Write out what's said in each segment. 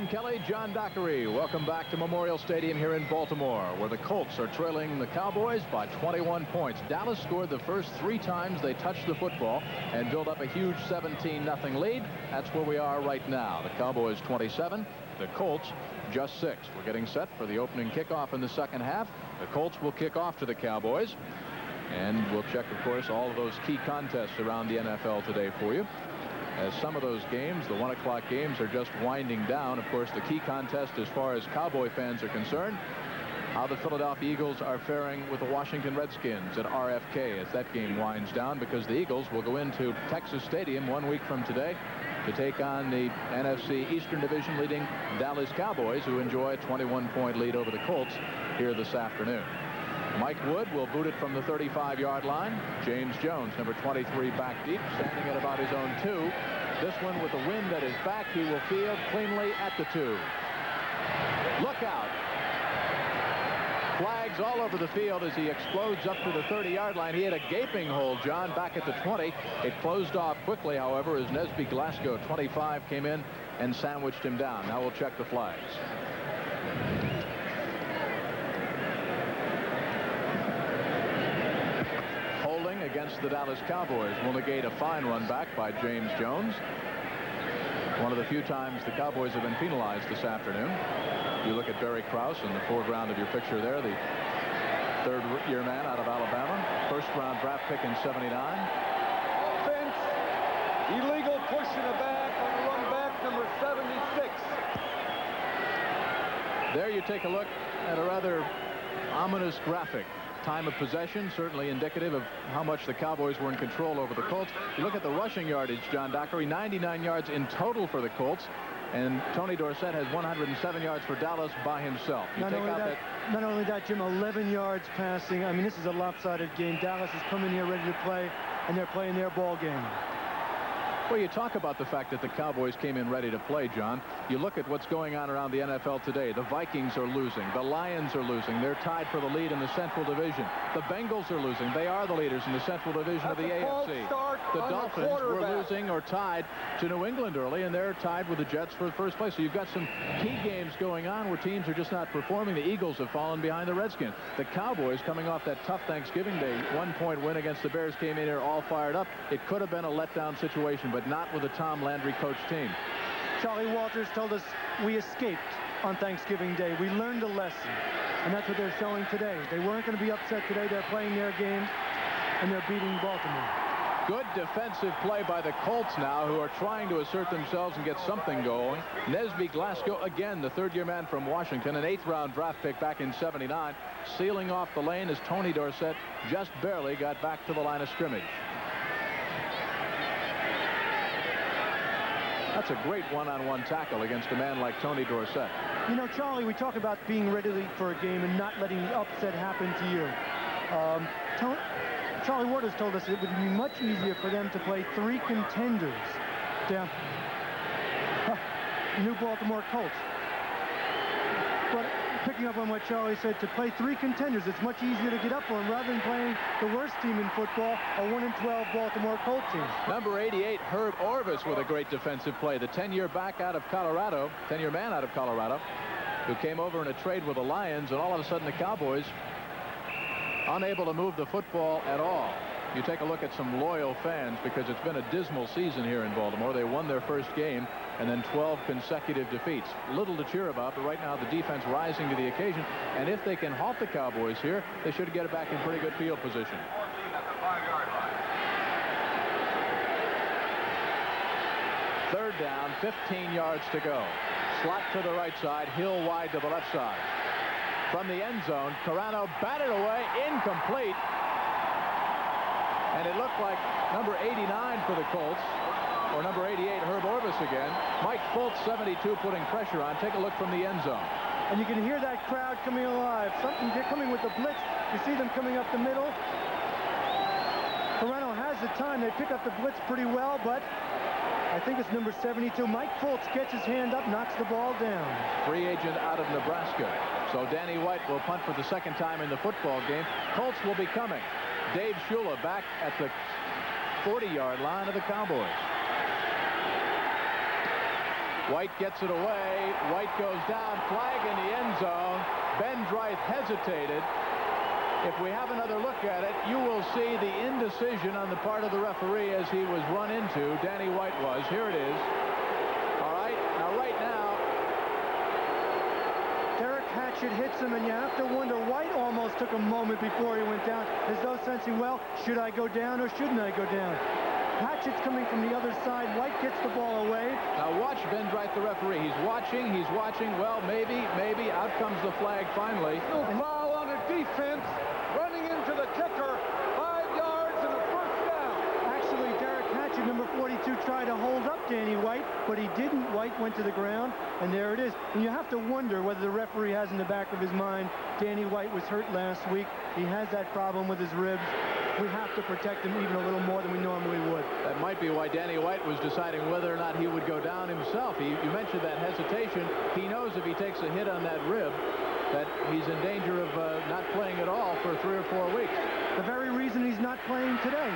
Kelly, John Dockery. Welcome back to Memorial Stadium here in Baltimore, where the Colts are trailing the Cowboys by 21 points. Dallas scored the first 3 times they touched the football and built up a huge 17-0 lead. That's where we are right now. The Cowboys 27, the Colts just 6. We're getting set for the opening kickoff in the second half. The Colts will kick off to the Cowboys. And we'll check, of course, all of those key contests around the NFL today for you. As some of those games, the 1 o'clock games, are just winding down. Of course, the key contest as far as Cowboy fans are concerned, how the Philadelphia Eagles are faring with the Washington Redskins at RFK as that game winds down, because the Eagles will go into Texas Stadium 1 week from today to take on the NFC Eastern Division leading Dallas Cowboys, who enjoy a 21-point lead over the Colts here this afternoon. Mike Wood will boot it from the 35-yard line. James Jones, number 23, back deep, standing at about his own 2. This one with the wind at his back. He will field cleanly at the 2. Look out. Flags all over the field as he explodes up to the 30-yard line. He had a gaping hole, John, back at the 20. It closed off quickly, however, as Nesby Glasgow, 25, came in and sandwiched him down. Now we'll check the flags. Against the Dallas Cowboys will negate a fine run back by James Jones. One of the few times the Cowboys have been penalized this afternoon. You look at Barry Krause in the foreground of your picture there, the third-year man out of Alabama, first-round draft pick in '79. Offense, illegal push in the back on the run back, number 76. There you take a look at a rather ominous graphic. Time of possession, certainly indicative of how much the Cowboys were in control over the Colts. You look at the rushing yardage, John Dockery, 99 yards in total for the Colts. And Tony Dorsett has 107 yards for Dallas by himself. Not only that, Jim, 11 yards passing. I mean, this is a lopsided game. Dallas is coming here ready to play, and they're playing their ball game. Well, you talk about the fact that the Cowboys came in ready to play, John. You look at what's going on around the NFL today. The Vikings are losing. The Lions are losing. They're tied for the lead in the Central Division. The Bengals are losing. They are the leaders in the Central Division of the AFC. The Dolphins were losing or tied to New England early, and they're tied with the Jets for the first place. So you've got some key games going on where teams are just not performing. The Eagles have fallen behind the Redskins. The Cowboys, coming off that tough Thanksgiving Day 1-point win against the Bears, came in here all fired up. It could have been a letdown situation, but not with a Tom Landry coached team. Charlie Walters told us we escaped on Thanksgiving Day. We learned a lesson, and that's what they're showing today. They weren't going to be upset today. They're playing their game, and they're beating Baltimore. Good defensive play by the Colts now, who are trying to assert themselves and get something going. Nesby Glasgow, again, the third-year man from Washington, an 8th-round draft pick back in '79, sealing off the lane as Tony Dorsett just barely got back to the line of scrimmage. That's a great one-on-one tackle against a man like Tony Dorsett. You know, Charlie, we talk about being ready for a game and not letting the upset happen to you. Charlie Waters told us it would be much easier for them to play 3 contenders down New Baltimore Colts. But picking up on what Charlie said, to play 3 contenders, it's much easier to get up on rather than playing the worst team in football, a 1-12 Baltimore Colts team. Number 88, Herb Orvis, with a great defensive play. The 10-year back out of Colorado, 10-year man out of Colorado, who came over in a trade with the Lions, and all of a sudden the Cowboys unable to move the football at all. You take a look at some loyal fans, because it's been a dismal season here in Baltimore. They won their first game and then 12 consecutive defeats. Little to cheer about, but right now the defense rising to the occasion. And if they can halt the Cowboys here, they should get it back in pretty good field position. Third down, 15 yards to go. Slot to the right side, Hill wide to the left side. From the end zone, Carano batted away, incomplete. And it looked like number 89 for the Colts, or number 88, Herb Orvis again. Mike Fultz, 72, putting pressure on. Take a look from the end zone. And you can hear that crowd coming alive. They're coming with the blitz. You see them coming up the middle. Carano has the time. They pick up the blitz pretty well, but I think it's number 72. Mike Fultz gets his hand up, knocks the ball down. Free agent out of Nebraska. So Danny White will punt for the second time in the football game. Colts will be coming. Dave Shula back at the 40-yard line of the Cowboys. White gets it away. White goes down. Flag in the end zone. Ben Dreith hesitated. If we have another look at it, you will see the indecision on the part of the referee as he was run into. Danny White was. Here it is. All right. Now, right now, Derek Hatchett hits him, and you have to wonder, White almost took a moment before he went down, as though sensing, well, should I go down or shouldn't I go down? Hatchett's coming from the other side. White gets the ball away. Now watch Ben Dreith, the referee. He's watching. Well, maybe. Out comes the flag finally. No foul on a defense. Running into the kicker. 5 yards and a first down. Actually, Derek Hatchett, number 42, tried to hold up Danny White, but he didn't. White went to the ground, and there it is. And you have to wonder whether the referee has in the back of his mind, Danny White was hurt last week. He has that problem with his ribs. We have to protect him even a little more than we normally would. That might be why Danny White was deciding whether or not he would go down himself. You mentioned that hesitation. He knows if he takes a hit on that rib that he's in danger of not playing at all for 3 or 4 weeks. The very reason he's not playing today.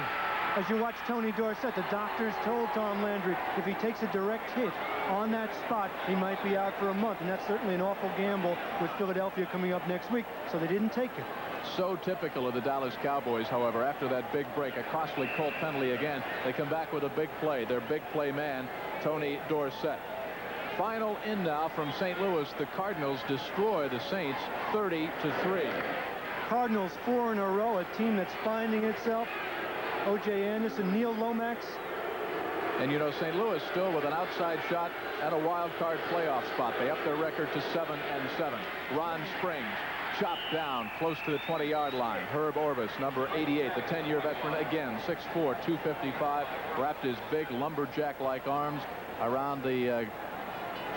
As you watch Tony Dorsett, the doctors told Tom Landry if he takes a direct hit on that spot, he might be out for a month. And that's certainly an awful gamble with Philadelphia coming up next week. So they didn't take it. So typical of the Dallas Cowboys, however, after that big break, a costly Colt penalty again, they come back with a big play. Their big play man, Tony Dorsett. Final in now from St. Louis. The Cardinals destroy the Saints 30-3. Cardinals 4 in a row, a team that's finding itself. O.J. Anderson, Neil Lomax. And you know, St. Louis still with an outside shot at a wild card playoff spot. They up their record to 7-7. Ron Springs chopped down close to the 20-yard line. Herb Orvis, number 88, the 10-year veteran, again 6'4", 255, wrapped his big lumberjack-like arms around the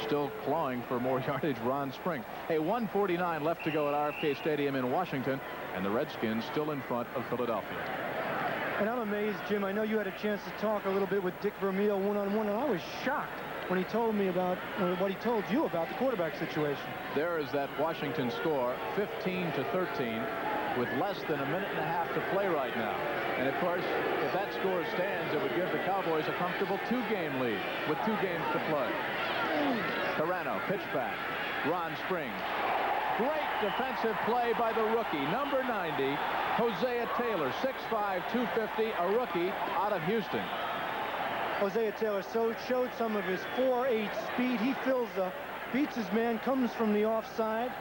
still clawing for more yardage Ron Springs. Hey, 1:49 left to go at RFK Stadium in Washington, and the Redskins still in front of Philadelphia. And I'm amazed, Jim. I know you had a chance to talk a little bit with Dick Vermeil one-on-one, and I was shocked when he told me about what he told you about the quarterback situation. There is that Washington score, 15-13, with less than a minute and a half to play right now. And of course, if that score stands, it would give the Cowboys a comfortable 2-game lead with 2 games to play. Carano, pitch back. Ron Springs. Great defensive play by the rookie, number 90, Hosea Taylor, 6'5", 250, a rookie out of Houston. Hosea Taylor showed some of his 4.8 speed. He beats his man, comes from the offside.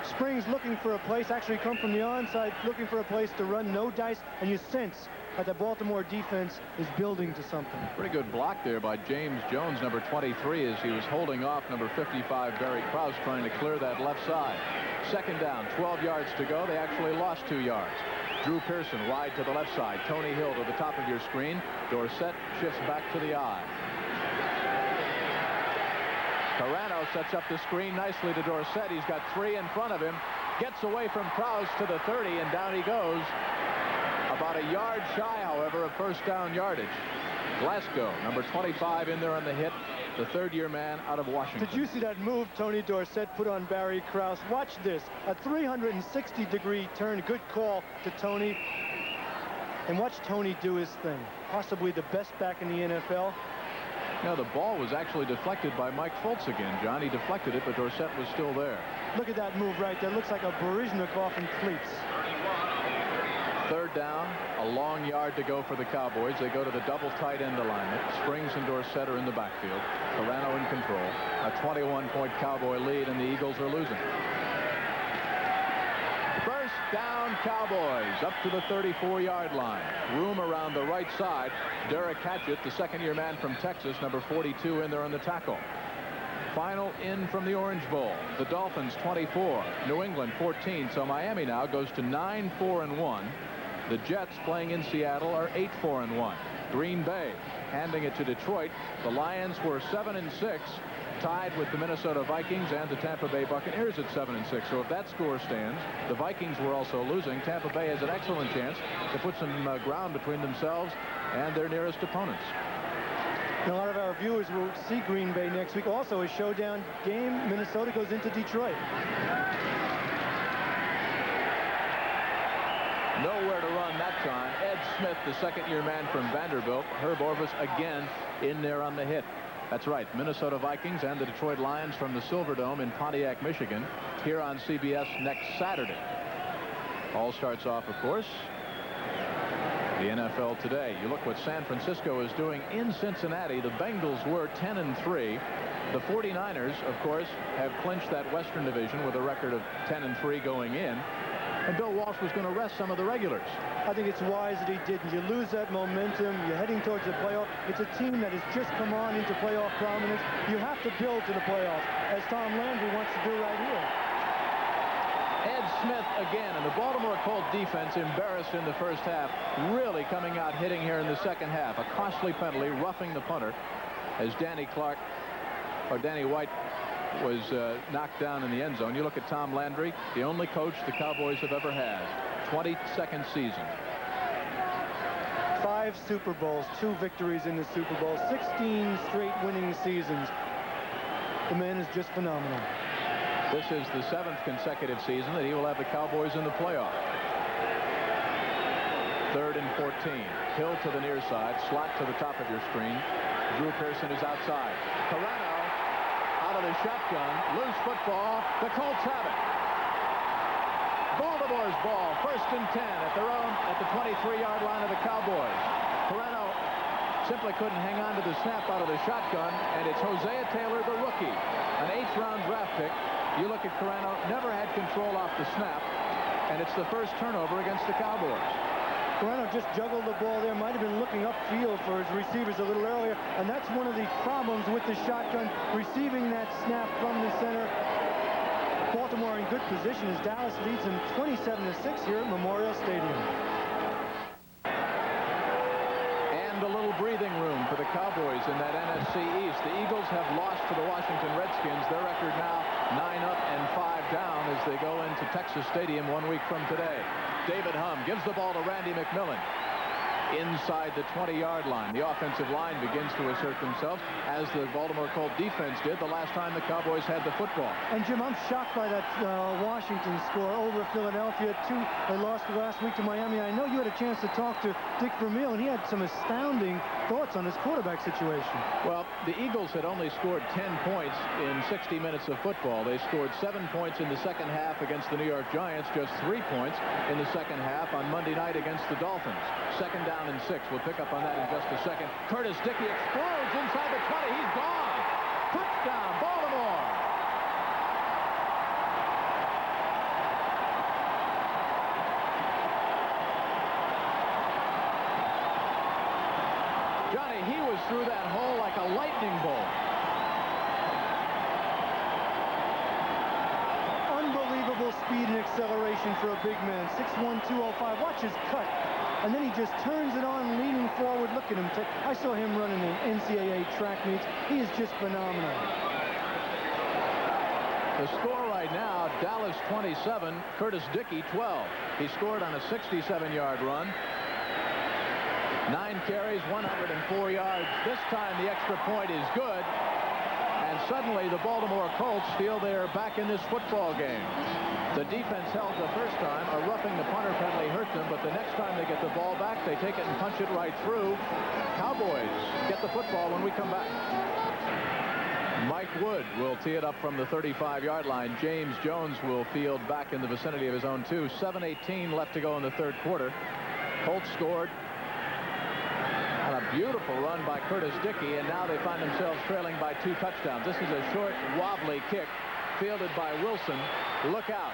Springs looking for a place, actually come from the onside, looking for a place to run, no dice, and you sense that the Baltimore defense is building to something. Pretty good block there by James Jones, number 23, as he was holding off number 55, Barry Krause, trying to clear that left side. Second down, 12 yards to go. They actually lost 2 yards. Drew Pearson wide to the left side. Tony Hill to the top of your screen. Dorsett shifts back to the eye. Carano sets up the screen nicely to Dorsett. He's got 3 in front of him. Gets away from Krause to the 30, and down he goes. About a yard shy, however, of first down yardage. Glasgow, number 25, in there on the hit. The 3rd-year man out of Washington. Did you see that move Tony Dorsett put on Barry Krause? Watch this. A 360-degree turn. Good call to Tony. And watch Tony do his thing. Possibly the best back in the NFL. Now, the ball was actually deflected by Mike Fultz again, John. He deflected it, but Dorsett was still there. Look at that move right there. Looks like a Baryshnikov in cleats. 3rd down, a long yard to go for the Cowboys. They go to the double tight end alignment. Springs and Dorsett are in the backfield. Carano in control. A 21-point Cowboy lead, and the Eagles are losing. First down, Cowboys up to the 34-yard line. Room around the right side. Derek Hatchett, the 2nd-year man from Texas, number 42, in there on the tackle. Final in from the Orange Bowl. The Dolphins 24, New England 14. So Miami now goes to 9-4-1. The Jets, playing in Seattle, are 8-4-1. Green Bay handing it to Detroit. The Lions were 7-6, tied with the Minnesota Vikings and the Tampa Bay Buccaneers at 7-6. So if that score stands, the Vikings were also losing. Tampa Bay has an excellent chance to put some ground between themselves and their nearest opponents. And a lot of our viewers will see Green Bay next week. Also a showdown game. Minnesota goes into Detroit. Nowhere to run that time. Ed Smith, the 2nd-year man from Vanderbilt. Herb Orvis again in there on the hit. That's right, Minnesota Vikings and the Detroit Lions from the Silverdome in Pontiac, Michigan, here on CBS next Saturday. All starts off, of course, the NFL today. You look what San Francisco is doing in Cincinnati. The Bengals were 10-3. The 49ers, of course, have clinched that Western Division with a record of 10-3 going in. And Bill Walsh was going to rest some of the regulars. I think it's wise that he didn't. You lose that momentum. You're heading towards the playoff. It's a team that has just come on into playoff prominence. You have to build to the playoffs, as Tom Landry wants to do right here. Ed Smith again, and the Baltimore Colt defense embarrassed in the first half, really coming out hitting here in the second half. A costly penalty, roughing the punter, as Danny White was knocked down in the end zone. You look at Tom Landry, the only coach the Cowboys have ever had. 22nd season. 5 Super Bowls, 2 victories in the Super Bowl, 16 straight winning seasons. The man is just phenomenal. This is the 7th consecutive season that he will have the Cowboys in the playoff. 3rd and 14. Hill to the near side, slot to the top of your screen. Drew Pearson is outside. Carano out of the shotgun, loose football. The Colts have it. Baltimore's ball, 1st and 10 at the 23-yard line of the Cowboys. Carano simply couldn't hang on to the snap out of the shotgun, and it's Hosea Taylor, the rookie, an 8th-round draft pick. You look at Carano, never had control off the snap, and it's the first turnover against the Cowboys. Carano just juggled the ball there, might have been looking upfield for his receivers a little earlier, and that's one of the problems with the shotgun, receiving that snap from the center. Baltimore in good position as Dallas leads them 27-6 here at Memorial Stadium. And a little breathing room for the Cowboys in that NFC East. The Eagles have lost to the Washington Redskins. Their record now 9 up and 5 down as they go into Texas Stadium 1 week from today. David Humm gives the ball to Randy McMillan. Inside the 20-yard line. The offensive line begins to assert themselves, as the Baltimore Colt defense did the last time the Cowboys had the football. And Jim, I'm shocked by that Washington score over Philadelphia. They lost last week to Miami. I know you had a chance to talk to Dick Vermeil, and he had some astounding thoughts on his quarterback situation. Well, the Eagles had only scored 10 points in 60 minutes of football. They scored 7 points in the second half against the New York Giants, just 3 points in the second half on Monday night against the Dolphins. 2nd down and 6. We'll pick up on that in just a second. Curtis Dickey explodes inside the 20. He's gone. Touchdown, Baltimore. Johnny, he was through that hole like a lightning bolt. Unbelievable speed and acceleration for a big man. 6'1", 205. Watch his cut. And then he just turns it on, leaning forward. Look at him. I saw him running the NCAA track meets. He is just phenomenal. The score right now, Dallas 27, Curtis Dickey 12. He scored on a 67-yard run. 9 carries, 104 yards. This time the extra point is good. And suddenly the Baltimore Colts feel they're back in this football game. The defense held the first time. A roughing the punter penalty hurt them, but the next time they get the ball back, they take it and punch it right through. Cowboys get the football when we come back. Mike Wood will tee it up from the 35-yard line. James Jones will field back in the vicinity of his own 2. 7:18 left to go in the 3rd quarter. Colts scored on a beautiful run by Curtis Dickey, and now they find themselves trailing by 2 touchdowns. This is a short, wobbly kick fielded by Wilson. Look out.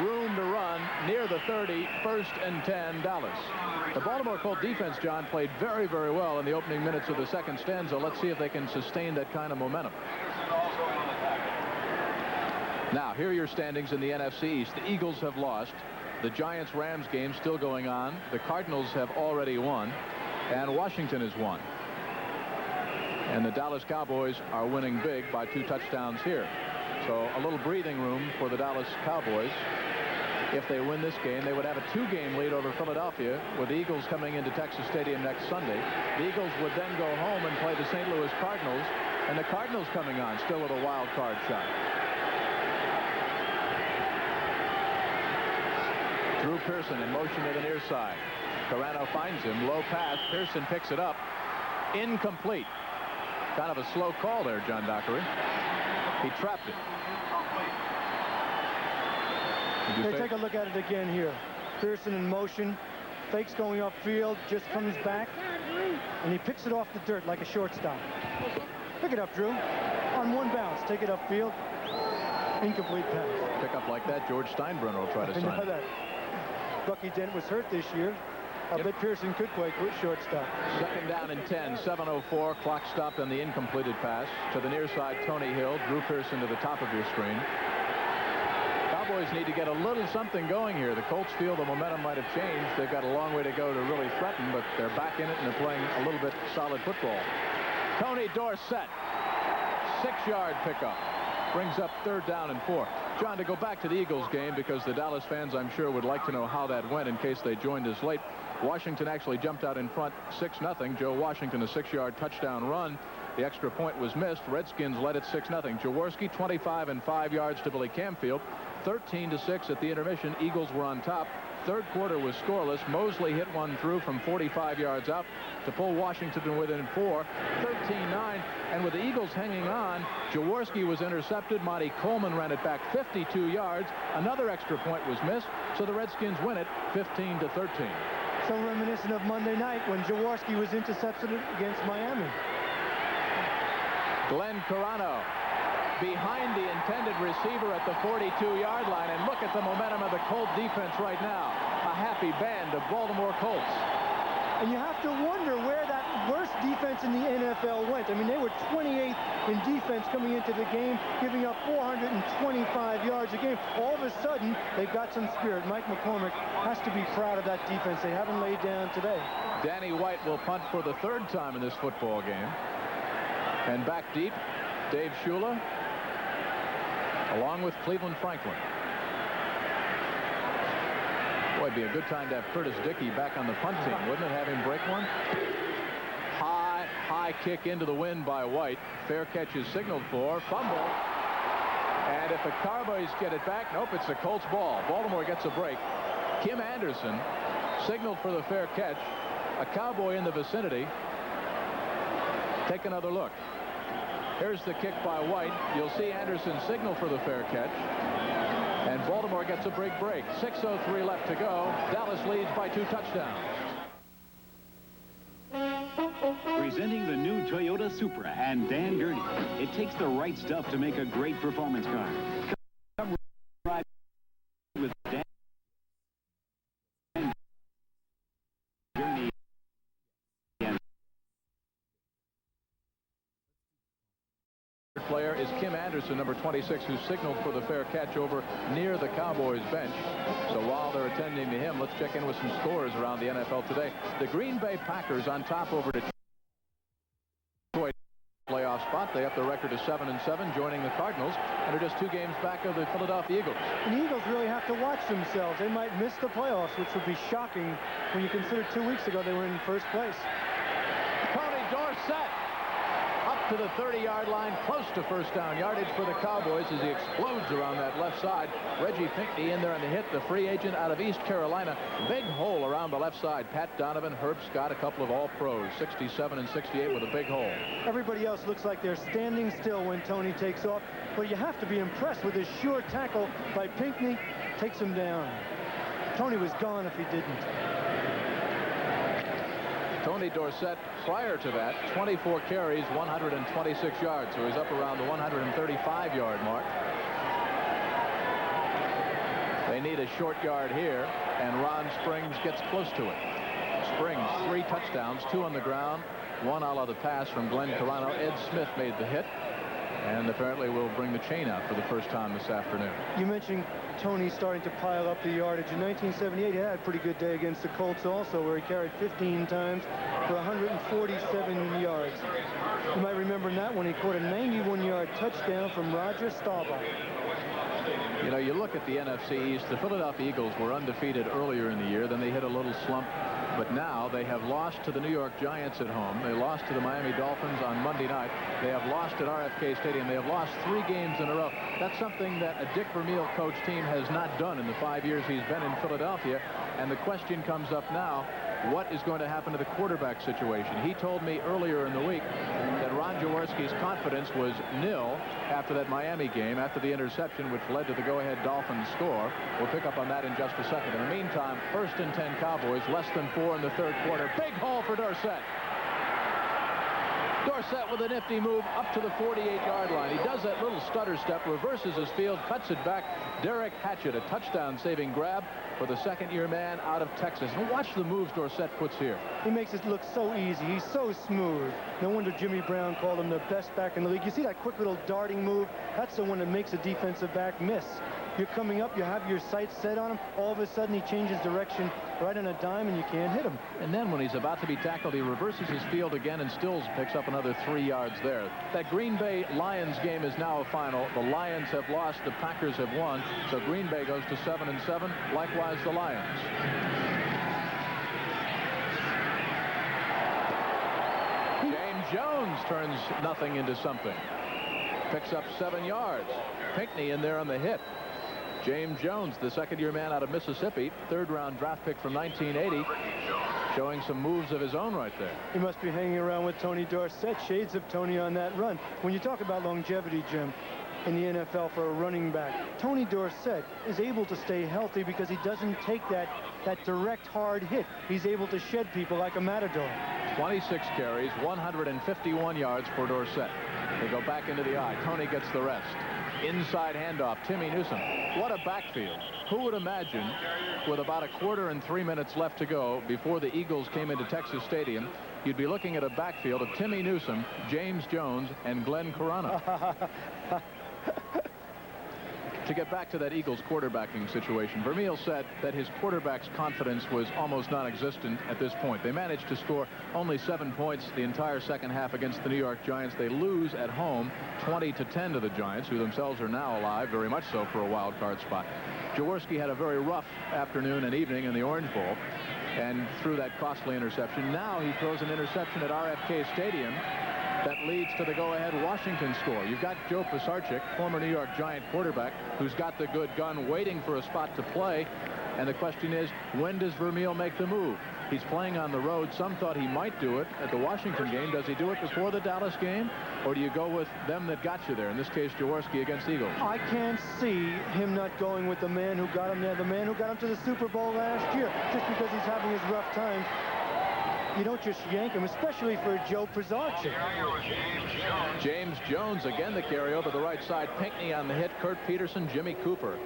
Room to run near the 30. 1st and 10, Dallas. The Baltimore Colt defense, John, played very, very well in the opening minutes of the second stanza. Let's see if they can sustain that kind of momentum. Now, here are your standings in the NFC East. The Eagles have lost. The Giants-Rams game still going on. The Cardinals have already won. And Washington has won. And the Dallas Cowboys are winning big by 2 touchdowns here. So a little breathing room for the Dallas Cowboys. If they win this game, they would have a 2-game lead over Philadelphia, with the Eagles coming into Texas Stadium next Sunday. The Eagles would then go home and play the St. Louis Cardinals, and the Cardinals coming on still with a wild card shot. Drew Pearson in motion to the near side. Carano finds him. Low pass. Pearson picks it up. Incomplete. Kind of a slow call there, John Dockery. He trapped it. Hey, take a look at it again here. Pearson in motion. Fakes going upfield. Just comes back. And he picks it off the dirt like a shortstop. Pick it up, Drew. On one bounce. Take it upfield. Incomplete pass. Pick up like that, George Steinbrenner will try to sign that. Bucky Dent was hurt this year. I bet Pearson could play shortstop. 2nd down and 10, 7:04. Clock stopped on the incompleted pass. To the near side, Tony Hill. Drew Pearson to the top of your screen. Cowboys need to get a little something going here. The Colts feel the momentum might have changed. They've got a long way to go to really threaten, but they're back in it and they're playing a little bit solid football. Tony Dorsett. 6-yard pickup. Brings up 3rd down and 4. John, to go back to the Eagles game, because the Dallas fans, I'm sure, would like to know how that went in case they joined us late. Washington actually jumped out in front 6-0. Joe Washington, a 6-yard touchdown run. The extra point was missed. Redskins led it 6-0. Jaworski, 25 and 5 yards to Billy Camfield. 13-6 at the intermission. Eagles were on top. 3rd quarter was scoreless. Mosley hit one through from 45 yards out to pull Washington within 4. 13-9. And with the Eagles hanging on, Jaworski was intercepted. Monty Coleman ran it back 52 yards. Another extra point was missed. So the Redskins win it 15-13. So reminiscent of Monday night when Jaworski was intercepted against Miami. Glenn Carano behind the intended receiver at the 42-yard line. And look at the momentum of the Colt defense right now. A happy band of Baltimore Colts. And you have to wonder where that worst defense in the NFL went. I mean, they were 28th in defense coming into the game, giving up 425 yards a game. All of a sudden, they've got some spirit. Mike McCormick has to be proud of that defense. They haven't laid down today. Danny White will punt for the 3rd time in this football game. And back deep, Dave Shula, along with Cleveland Franklin. Boy, it'd be a good time to have Curtis Dickey back on the punt team, wouldn't it? Have him break one. High kick into the wind by White. Fair catch is signaled for. Fumble. And if the Cowboys get it back, nope, it's the Colts ball. Baltimore gets a break. Kim Anderson signaled for the fair catch. A Cowboy in the vicinity. Take another look. Here's the kick by White. You'll see Anderson signal for the fair catch. And Baltimore gets a break. 6:03 left to go. Dallas leads by 2 touchdowns. Presenting the new Toyota Supra and Dan Gurney. It takes the right stuff to make a great performance car. Come ride with Dan Gurney. Player is Kim Anderson, number 26, who signaled for the fair catch over near the Cowboys bench. So while they're attending to him, let's check in with some scores around the NFL today. The Green Bay Packers on top over Detroit. Playoff spot. They up the record to 7-7, joining the Cardinals, and are just 2 games back of the Philadelphia Eagles. And the Eagles really have to watch themselves. They might miss the playoffs, which would be shocking when you consider 2 weeks ago they were in 1st place. Tony Dorsett up to the 30-yard line, close to 1st down yardage for the Cowboys as he explodes around that left side. Reggie Pinckney in there on the hit, the free agent out of East Carolina. Big hole around the left side. Pat Donovan, Herb Scott, a couple of all-pros, 67 and 68 with a big hole. Everybody else looks like they're standing still when Tony takes off, but you have to be impressed with his sure tackle by Pinckney. Takes him down. Tony was gone if he didn't. Tony Dorsett, prior to that, 24 carries, 126 yards. So he's up around the 135-yard mark. They need a short yard here, and Ron Springs gets close to it. Springs, 3 touchdowns, 2 on the ground, 1 out of the pass from Glenn Carano. Ed Smith made the hit, and apparently will bring the chain out for the first time this afternoon. You mentioned Tony starting to pile up the yardage. In 1978, he had a pretty good day against the Colts also, where he carried 15 times for 147 yards. You might remember in that one, he caught a 91-yard touchdown from Roger Staubach. You know, you look at the NFC East, the Philadelphia Eagles were undefeated earlier in the year. Then they hit a little slump. But now they have lost to the New York Giants at home. They lost to the Miami Dolphins on Monday night. They have lost at RFK Stadium. They have lost 3 games in a row. That's something that a Dick Vermeil coach team has not done in the 5 years he's been in Philadelphia. And the question comes up now, what is going to happen to the quarterback situation? He told me earlier in the week that Ron Jaworski Jaworski's confidence was nil after that Miami game, after the interception, which led to the go-ahead Dolphins score. We'll pick up on that in just a second. In the meantime, 1st and 10 Cowboys, less than 4 in the 3rd quarter. Big hole for Dorsett. Dorsett with a nifty move up to the 48-yard line. He does that little stutter step, reverses his field, cuts it back. Derek Hatchett, a touchdown-saving grab for the second-year man out of Texas. And watch the moves Dorsett puts here. He makes it look so easy. He's so smooth. No wonder Jimmy Brown called him the best back in the league. You see that quick little darting move? That's the one that makes a defensive back miss. You're coming up, you have your sights set on him. All of a sudden, he changes direction right on a dime, and you can't hit him. And then when he's about to be tackled, he reverses his field again and still picks up another 3 yards there. That Green Bay Lions game is now a final. The Lions have lost. The Packers have won. So Green Bay goes to 7-7. Likewise, the Lions. James Jones turns nothing into something. Picks up 7 yards. Pinckney in there on the hit. James Jones, the second-year man out of Mississippi, 3rd-round draft pick from 1980, showing some moves of his own right there. He must be hanging around with Tony Dorsett. Shades of Tony on that run. When you talk about longevity, Jim, in the NFL for a running back, Tony Dorsett is able to stay healthy because he doesn't take that direct hard hit. He's able to shed people like a matador. 26 carries, 151 yards for Dorsett. They go back into the eye. Tony gets the rest. Inside handoff, Timmy Newsome. What a backfield. Who would imagine, with about 1/4 and 3 minutes left to go before the Eagles came into Texas Stadium, you'd be looking at a backfield of Timmy Newsome, James Jones, and Glenn Carano. To get back to that Eagles quarterbacking situation, Vermeil said that his quarterback's confidence was almost non-existent at this point. They managed to score only 7 points the entire second half against the New York Giants. They lose at home 20-10 to the Giants, who themselves are now alive, very much so, for a wild card spot. Jaworski had a very rough afternoon and evening in the Orange Bowl and threw that costly interception. Now he throws an interception at RFK Stadium that leads to the go-ahead Washington score. You've got Joe Pisarcik, former New York Giant quarterback, who's got the good gun waiting for a spot to play. And the question is, when does Vermeil make the move? He's playing on the road. Some thought he might do it at the Washington game. Does he do it before the Dallas game? Or do you go with them that got you there? In this case, Jaworski against Eagles. I can't see him not going with the man who got him there, the man who got him to the Super Bowl last year, just because he's having his rough times. You don't just yank him, especially for Joe Pisarcik. James Jones again the carry over the right side. Pinckney on the hit. Kurt Peterson, Jimmy Cooper.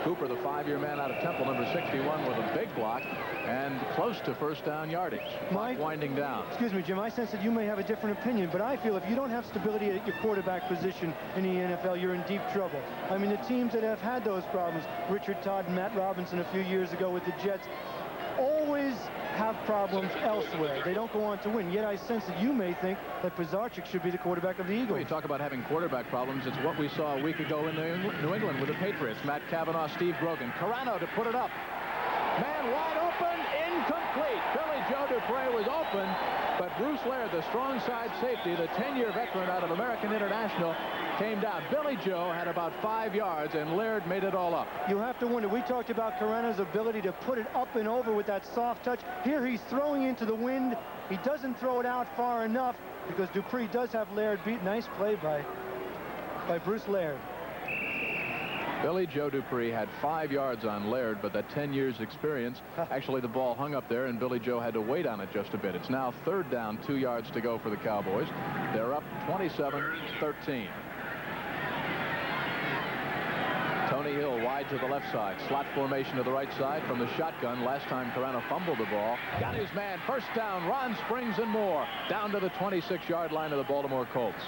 Cooper, the 5-year man out of Temple, number 61, with a big block and close to first down yardage. Winding down. Excuse me, Jim. I sense that you may have a different opinion, but I feel if you don't have stability at your quarterback position in the NFL, you're in deep trouble. I mean, the teams that have had those problems, Richard Todd and Matt Robinson a few years ago with the Jets, always have problems elsewhere. They don't go on to win. Yet I sense that you may think that Pisarcik should be the quarterback of the Eagles. When you talk about having quarterback problems, it's what we saw a week ago in New England with the Patriots. Matt Cavanaugh, Steve Grogan. Carano to put it up. Man wide open, incomplete. Billy Joe Dupre was open, but Bruce Laird, the strong side safety, the 10-year veteran out of American International, came down. Billy Joe had about 5 yards, and Laird made it all up. You have to wonder. We talked about Carano's ability to put it up and over with that soft touch. Here he's throwing into the wind. He doesn't throw it out far enough because Dupree does have Laird beat. Nice play by Bruce Laird. Billy Joe Dupree had 5 yards on Laird, but that 10 years experience, actually the ball hung up there and Billy Joe had to wait on it just a bit. It's now 3rd down, 2 yards to go for the Cowboys. They're up 27-13. Tony Hill wide to the left side. Slot formation to the right side from the shotgun. Last time Carano fumbled the ball. Got his man. First down. Ron Springs and more. Down to the 26-yard line of the Baltimore Colts.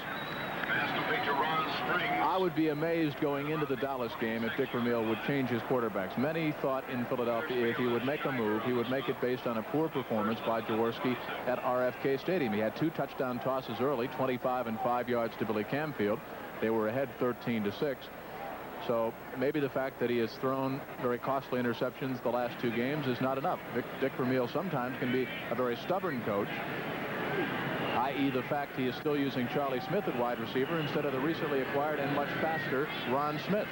I would be amazed going into the Dallas game if Dick Vermeil would change his quarterbacks. Many thought in Philadelphia if he would make a move, he would make it based on a poor performance by Jaworski at RFK Stadium. He had 2 touchdown tosses early, 25 and 5 yards to Billy Camfield. They were ahead 13-6. So maybe the fact that he has thrown very costly interceptions the last 2 games is not enough. Dick Vermeil sometimes can be a very stubborn coach, i.e. the fact he is still using Charlie Smith at wide receiver instead of the recently acquired and much faster Ron Smith.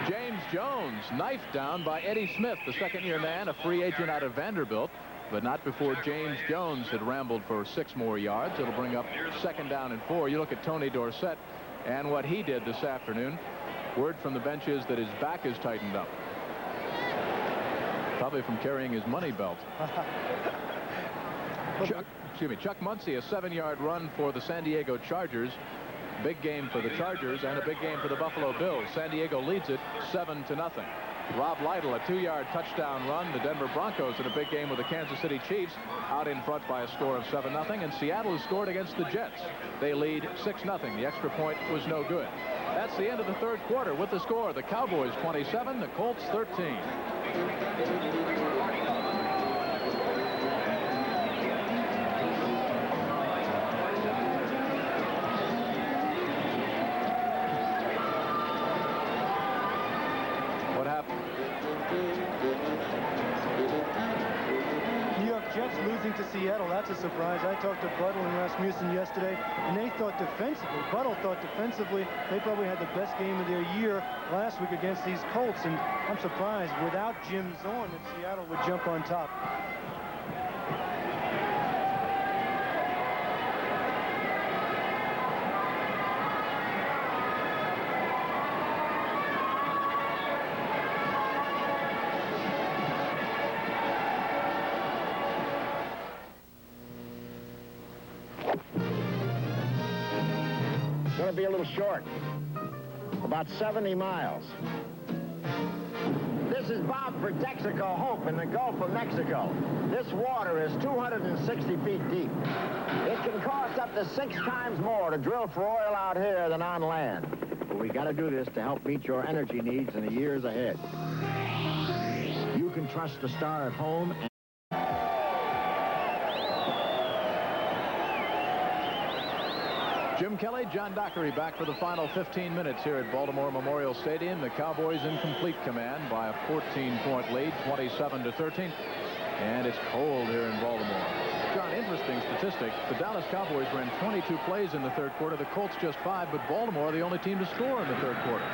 James Jones knifed down by Eddie Smith, the second-year man, a free agent out of Vanderbilt. but not before James Jones had rambled for 6 more yards. It'll bring up 2nd down and 4. You look at Tony Dorsett and what he did this afternoon. Word from the bench is that his back is tightened up. Probably from carrying his money belt. Chuck Muncie, a 7-yard run for the San Diego Chargers. Big game for the Chargers and a big game for the Buffalo Bills. San Diego leads it 7-0. Rob Lytle, a 2-yard touchdown run. The Denver Broncos in a big game with the Kansas City Chiefs out in front by a score of 7-0. And Seattle has scored against the Jets. They lead 6-0. The extra point was no good. That's the end of the 3rd quarter with the score. The Cowboys 27, the Colts 13. Jets losing to Seattle, that's a surprise. I talked to Buttle and Rasmussen yesterday, and they thought defensively, Buttle thought defensively, they probably had the best game of their year last week against these Colts, and I'm surprised without Jim Zorn that Seattle would jump on top. Be a little short, about 70 miles. This is Bob for Texaco Hope in the Gulf of Mexico. This water is 260 feet deep. It can cost up to 6 times more to drill for oil out here than on land. But we got to do this to help meet your energy needs in the years ahead. You can trust the Star at home. Jim Kelly, John Dockery back for the final 15 minutes here at Baltimore Memorial Stadium. The Cowboys in complete command by a 14-point lead, 27-13. And it's cold here in Baltimore. John, interesting statistic. The Dallas Cowboys ran 22 plays in the 3rd quarter. The Colts just 5, but Baltimore the only team to score in the 3rd quarter.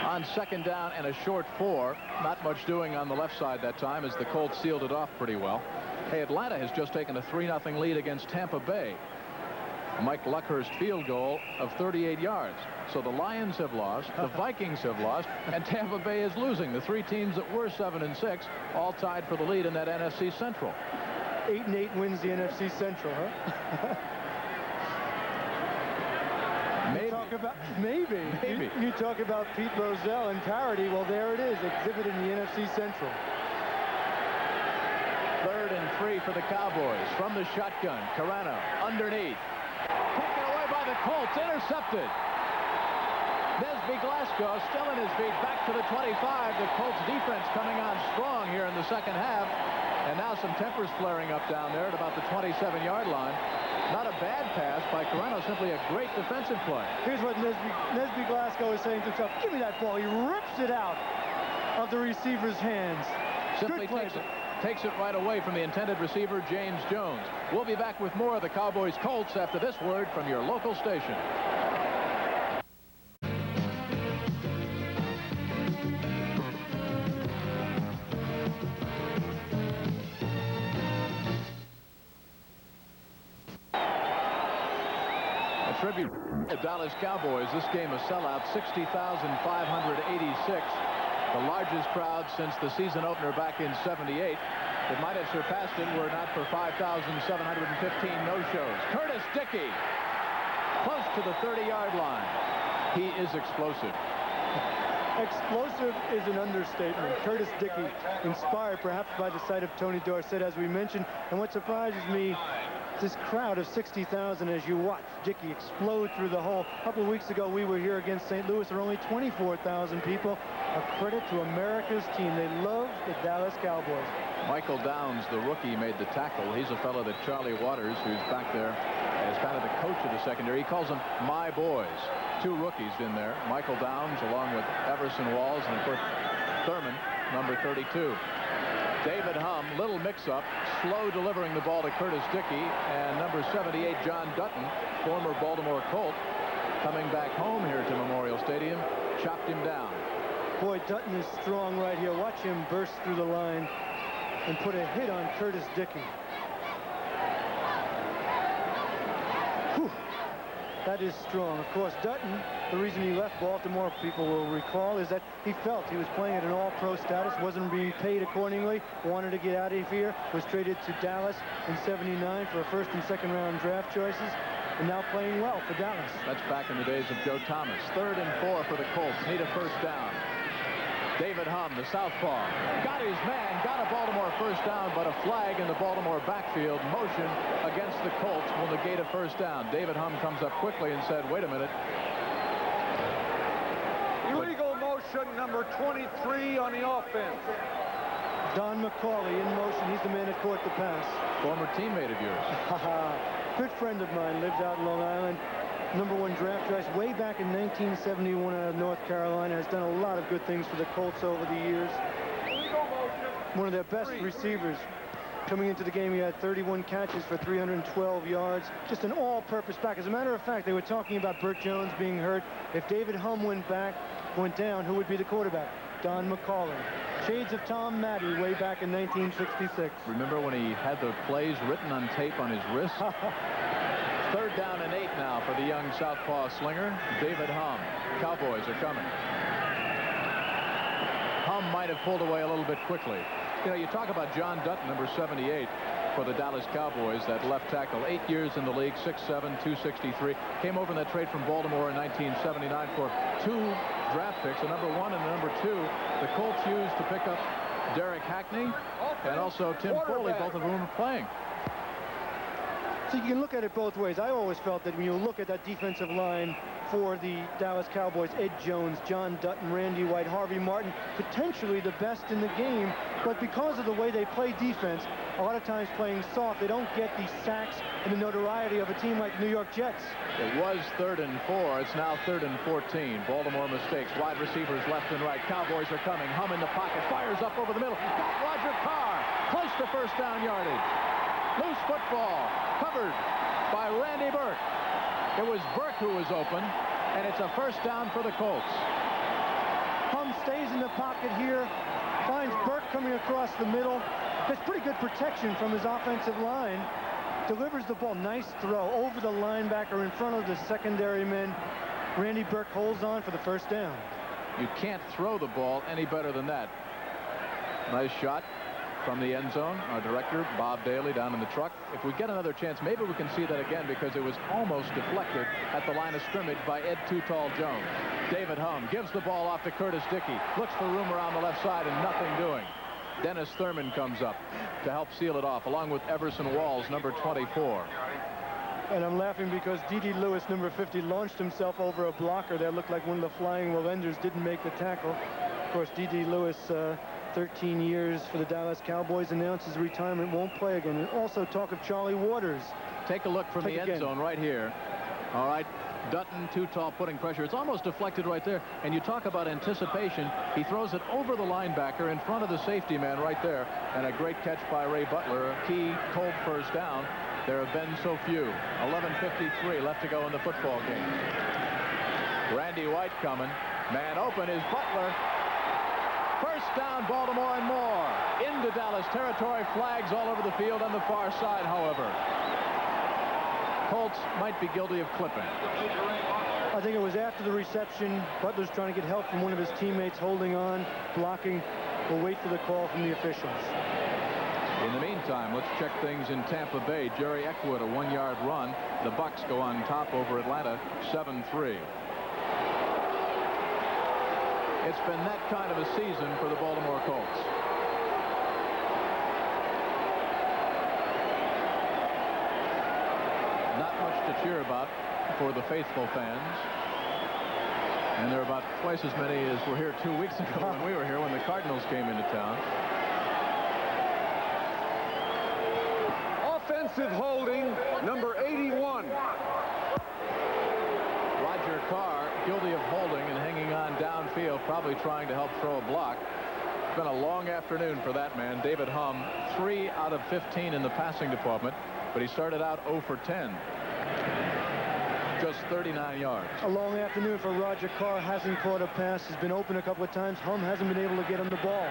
On 2nd down and a short 4, not much doing on the left side that time as the Colts sealed it off pretty well. Hey, Atlanta has just taken a 3-0 lead against Tampa Bay. Mike Luckhurst field goal of 38 yards. So the Lions have lost, the Vikings have lost, and Tampa Bay is losing. The 3 teams that were 7-6 all tied for the lead in that NFC Central. 8-8 wins the NFC Central, huh? Maybe. You talk about Pete Rozelle and parity. Well, there it is, exhibited in the NFC Central. 3rd and 3 for the Cowboys from the shotgun. Carano underneath. Taken away by the Colts. Intercepted. Nesby Glasgow still in his feet. Back to the 25. The Colts defense coming on strong here in the 2nd half. And now some tempers flaring up down there at about the 27-yard line. Not a bad pass by Carano, simply a great defensive play. Here's what Nesby Glasgow is saying to himself. Give me that ball. He rips it out of the receiver's hands. Simply takes it right away from the intended receiver, James Jones. We'll be back with more of the Cowboys Colts after this word from your local station. A tribute to Dallas Cowboys. This game a sellout, 60,586. The largest crowd since the season opener back in '78. It might have surpassed it were it not for 5,715 no-shows. Curtis Dickey, close to the 30-yard line. He is explosive. Explosive is an understatement. Curtis Dickey, inspired perhaps by the sight of Tony Dorsett, as we mentioned. And what surprises me, this crowd of 60,000 as you watch Dickey explode through the hole. A couple of weeks ago, we were here against St. Louis. There were only 24,000 people. A credit to America's team. They love the Dallas Cowboys. Michael Downs, the rookie, made the tackle. He's a fellow that Charlie Waters, who's back there as kind of the coach of the secondary, he calls them my boys. 2 rookies in there. Michael Downs along with Everson Walls and, of course, Thurman, number 32. David Humm, little mix-up, slow delivering the ball to Curtis Dickey, and number 78, John Dutton, former Baltimore Colt, coming back home here to Memorial Stadium, chopped him down. Boy, Dutton is strong right here. Watch him burst through the line. and put a hit on Curtis Dickey. Whew. That is strong. Of course, Dutton, the reason he left Baltimore, people will recall, is that he felt he was playing at an all-pro status, wasn't being paid accordingly, wanted to get out of here, was traded to Dallas in '79 for a first and second round draft choices, and now playing well for Dallas. That's back in the days of Joe Thomas. 3rd and 4 for the Colts. Need a first down. David Humm, the southpaw, got his man, got a Baltimore first down, but a flag in the Baltimore backfield motion against the Colts will negate a first down. David Humm comes up quickly and said, wait a minute. Illegal motion number 23 on the offense. Don McCauley in motion. He's the man that caught the pass. Former teammate of yours. Good friend of mine, lived out in Long Island. #1 draft choice way back in 1971 out of North Carolina. Has done a lot of good things for the Colts over the years. One of their best receivers. Coming into the game, he had 31 catches for 312 yards. Just an all-purpose back. As a matter of fact, they were talking about Burt Jones being hurt. If David Humm went down, who would be the quarterback? Don McCauley. Shades of Tom Matte way back in 1966. Remember when he had the plays written on tape on his wrist? 3rd down and 8 now for the young southpaw slinger, David Humm. Cowboys are coming. Humm might have pulled away a little bit quickly. You know, you talk about John Dutton, number 78 for the Dallas Cowboys, that left tackle, 8 years in the league, 6'7", 263. Came over in that trade from Baltimore in 1979 for 2 draft picks, a #1 and a #2. The Colts used to pick up Derek Hackney and also Tim Foley, both of whom are playing. So you can look at it both ways. I always felt that when you look at that defensive line for the Dallas Cowboys, Ed Jones, John Dutton, Randy White, Harvey Martin, potentially the best in the game, but because of the way they play defense, a lot of times playing soft, they don't get the sacks and the notoriety of a team like New York Jets. It was 3rd and 4. It's now 3rd and 14. Baltimore mistakes. Wide receivers left and right. Cowboys are coming. Humm in the pocket. Fires up over the middle. Got Roger Carr. Close to first down yardage. Loose football. Covered by Randy Burke. It was Burke who was open, and it's a first down for the Colts. Humm stays in the pocket here. Finds Burke coming across the middle. There's pretty good protection from his offensive line. Delivers the ball. Nice throw over the linebacker in front of the secondary men. Randy Burke holds on for the first down. You can't throw the ball any better than that. Nice shot from the end zone. Our director, Bob Daly, down in the truck. If we get another chance, maybe we can see that again, because it was almost deflected at the line of scrimmage by Ed Too Tall Jones. David Humm gives the ball off to Curtis Dickey. Looks for room around the left side and nothing doing. Dennis Thurman comes up to help seal it off, along with Everson Walls, number 24. And I'm laughing because D.D. Lewis, number 50, launched himself over a blocker that looked like one of the flying Wallenders, didn't make the tackle. Of course, D.D. Lewis, 13 years for the Dallas Cowboys, announces retirement, won't play again. And also talk of Charlie Waters. Take a look from the end zone right here. All right. Dutton, Too Tall, putting pressure. It's almost deflected right there. And you talk about anticipation. He throws it over the linebacker in front of the safety man right there. And a great catch by Ray Butler. A key cold first down. There have been so few. 11:53 left to go in the football game. Randy White coming. Man open is Butler. First down, Baltimore and more. Into Dallas territory. Flags all over the field on the far side, however. Colts might be guilty of clipping. I think it was after the reception. Butler's trying to get help from one of his teammates, holding on, blocking. We'll wait for the call from the officials. In the meantime, let's check things in Tampa Bay. Jerry Eckwood, a 1-yard run. The Bucs go on top over Atlanta, 7-3. It's been that kind of a season for the Baltimore Colts. Not much to cheer about for the faithful fans. And there are about twice as many as were here 2 weeks ago when we were here, when the Cardinals came into town. Offensive holding, number 81. Roger Carr guilty of holding and hanging on downfield, probably trying to help throw a block. It's been a long afternoon for that man. David Humm, 3 out of 15 in the passing department, but he started out 0 for 10. Just 39 yards. A long afternoon for Roger Carr. Hasn't caught a pass. Has been open a couple of times. Humm hasn't been able to get him the ball.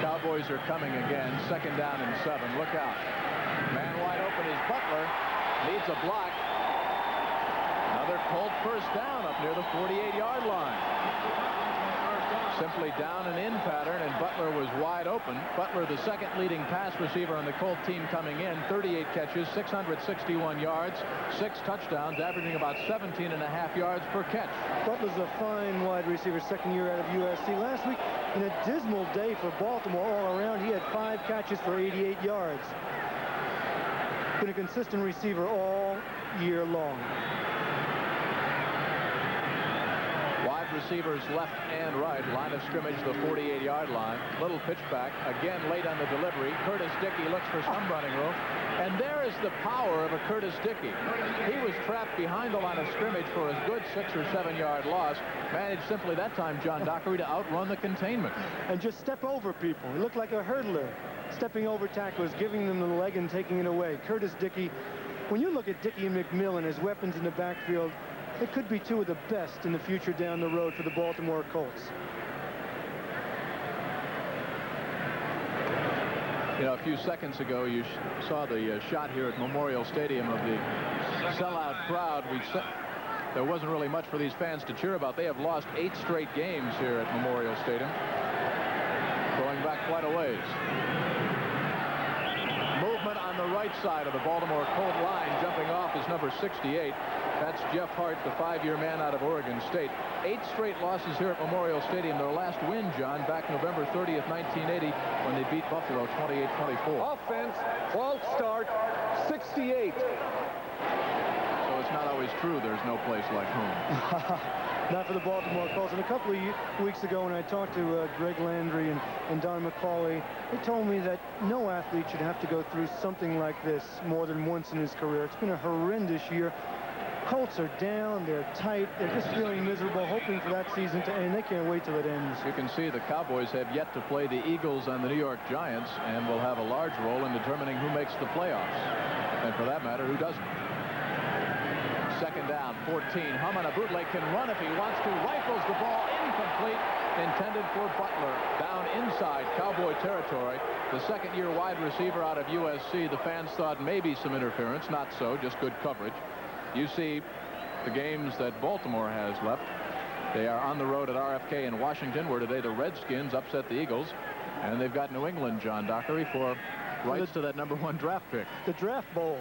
Cowboys are coming again. 2nd down and 7. Look out. Man wide open is Butler. Needs a block. Another Colt first down up near the 48-yard line. Simply down and in pattern, and Butler was wide open. Butler, the second leading pass receiver on the Colt team coming in. 38 catches, 661 yards, 6 touchdowns, averaging about 17.5 yards per catch. Butler's a fine wide receiver, 2nd year out of USC. Last week, in a dismal day for Baltimore all around, he had 5 catches for 88 yards. Been a consistent receiver all year long. Wide receivers left and right. Line of scrimmage, the 48-yard line. Little pitch back. Again, late on the delivery. Curtis Dickey looks for some running room. And there is the power of a Curtis Dickey. He was trapped behind the line of scrimmage for a good 6 or 7 yard loss. Managed simply that time, John Dockery, to outrun the containment. And just step over people. He looked like a hurdler. Stepping over tacklers, giving them the leg and taking it away. Curtis Dickey. When you look at Dickey and McMillan as weapons in the backfield, it could be 2 of the best in the future down the road for the Baltimore Colts. You know, a few seconds ago, you saw the shot here at Memorial Stadium of the sellout crowd. There wasn't really much for these fans to cheer about. They have lost 8 straight games here at Memorial Stadium, going back quite a ways. Movement on the right side of the Baltimore Colt line. Jumping off is number 68. That's Jeff Hart, the 5-year man out of Oregon State. 8 straight losses here at Memorial Stadium. Their last win, John, back November 30th, 1980, when they beat Buffalo 28-24. Offense, false start, 68. So it's not always true there's no place like home. Not for the Baltimore Colts. And a couple of weeks ago when I talked to Greg Landry and Don McCauley, they told me that no athlete should have to go through something like this more than once in his career. It's been a horrendous year. Colts are down, they're tight, they're just feeling miserable, hoping for that season to end. They can't wait till it ends. You can see the Cowboys have yet to play the Eagles and the New York Giants, and will have a large role in determining who makes the playoffs. And for that matter, who doesn't. 2nd down, 14. Hummon, a bootleg, can run if he wants to. Rifles the ball, incomplete. Intended for Butler. Down inside Cowboy territory. The 2nd-year wide receiver out of USC. The fans thought maybe some interference. Not so, just good coverage. You see the games that Baltimore has left. They are on the road at RFK in Washington, where today the Redskins upset the Eagles. And they've got New England, John Dockery, for rights to that #1 draft pick. The Draft Bowl,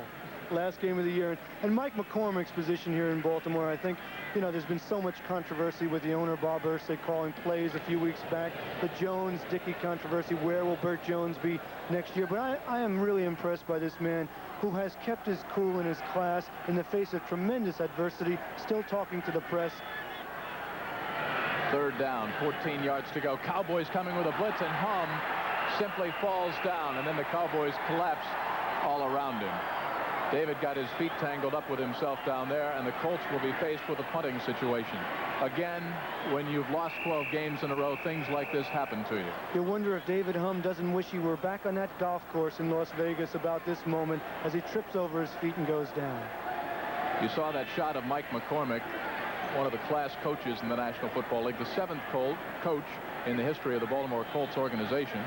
last game of the year. And Mike McCormick's position here in Baltimore, I think, you know, there's been so much controversy with the owner, Bob Irsay, calling plays a few weeks back. The Jones-Dickey controversy, where will Burt Jones be next year? But I am really impressed by this man who has kept his cool in his class in the face of tremendous adversity, still talking to the press. 3rd down, 14 yards to go. Cowboys coming with a blitz, and Hum simply falls down, and then the Cowboys collapse all around him. David got his feet tangled up with himself down there, and the Colts will be faced with a punting situation. Again, when you've lost 12 games in a row, things like this happen to you. You wonder if David Hum doesn't wish he were back on that golf course in Las Vegas about this moment as he trips over his feet and goes down. You saw that shot of Mike McCormick, one of the class coaches in the National Football League, the 7th coach in the history of the Baltimore Colts organization.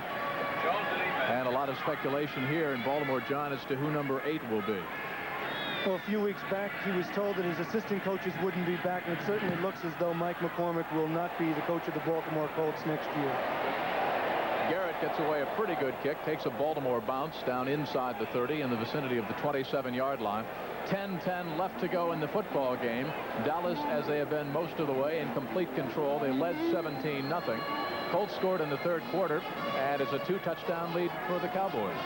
And a lot of speculation here in Baltimore, John, as to who number 8 will be. Well, a few weeks back, he was told that his assistant coaches wouldn't be back, and it certainly looks as though Mike McCormick will not be the coach of the Baltimore Colts next year. Garrett gets away a pretty good kick, takes a Baltimore bounce down inside the 30 in the vicinity of the 27-yard line. 10-10 left to go in the football game. Dallas, as they have been most of the way, in complete control. They led 17-0. Colts scored in the 3rd quarter, and it's a 2-touchdown lead for the Cowboys.